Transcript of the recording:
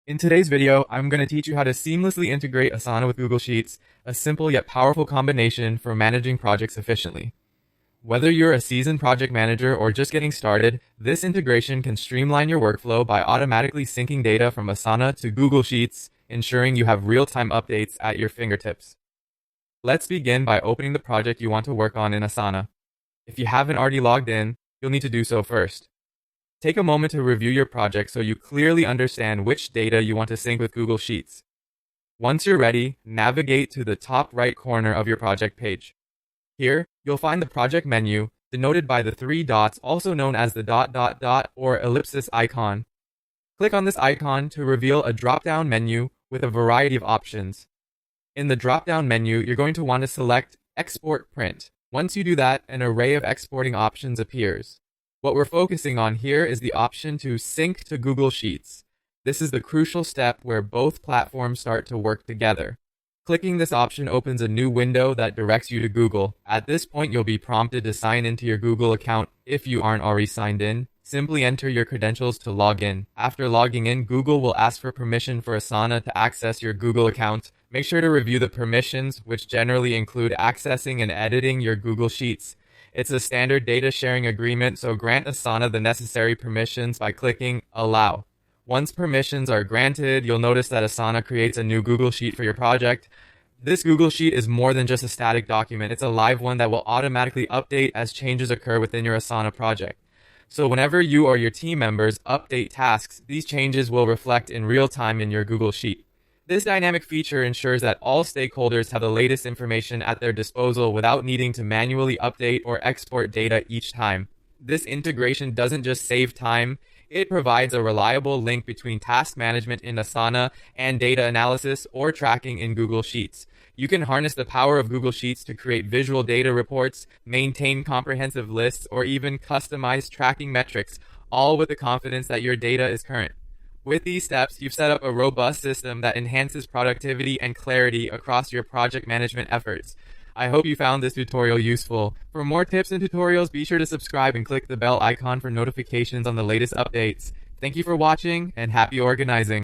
In today's video, I'm going to teach you how to seamlessly integrate Asana with Google Sheets, a simple yet powerful combination for managing projects efficiently. Whether you're a seasoned project manager or just getting started, this integration can streamline your workflow by automatically syncing data from Asana to Google Sheets, ensuring you have real-time updates at your fingertips. Let's begin by opening the project you want to work on in Asana. If you haven't already logged in, you'll need to do so first. Take a moment to review your project so you clearly understand which data you want to sync with Google Sheets. Once you're ready, navigate to the top right corner of your project page. Here, you'll find the project menu, denoted by the three dots, also known as the ... or ellipsis icon. Click on this icon to reveal a drop-down menu with a variety of options. In the drop-down menu, you're going to want to select Export Print. Once you do that, an array of exporting options appears. What we're focusing on here is the option to sync to Google Sheets. This is the crucial step where both platforms start to work together. Clicking this option opens a new window that directs you to Google. At this point, you'll be prompted to sign into your Google account if you aren't already signed in. Simply enter your credentials to log in. After logging in, Google will ask for permission for Asana to access your Google account. Make sure to review the permissions, which generally include accessing and editing your Google Sheets. It's a standard data sharing agreement, so grant Asana the necessary permissions by clicking Allow. Once permissions are granted, you'll notice that Asana creates a new Google Sheet for your project. This Google Sheet is more than just a static document. It's a live one that will automatically update as changes occur within your Asana project. So whenever you or your team members update tasks, these changes will reflect in real time in your Google Sheet. This dynamic feature ensures that all stakeholders have the latest information at their disposal without needing to manually update or export data each time. This integration doesn't just save time, it provides a reliable link between task management in Asana and data analysis or tracking in Google Sheets. You can harness the power of Google Sheets to create visual data reports, maintain comprehensive lists, or even customize tracking metrics, all with the confidence that your data is current. With these steps, you've set up a robust system that enhances productivity and clarity across your project management efforts. I hope you found this tutorial useful. For more tips and tutorials, be sure to subscribe and click the bell icon for notifications on the latest updates. Thank you for watching, and happy organizing!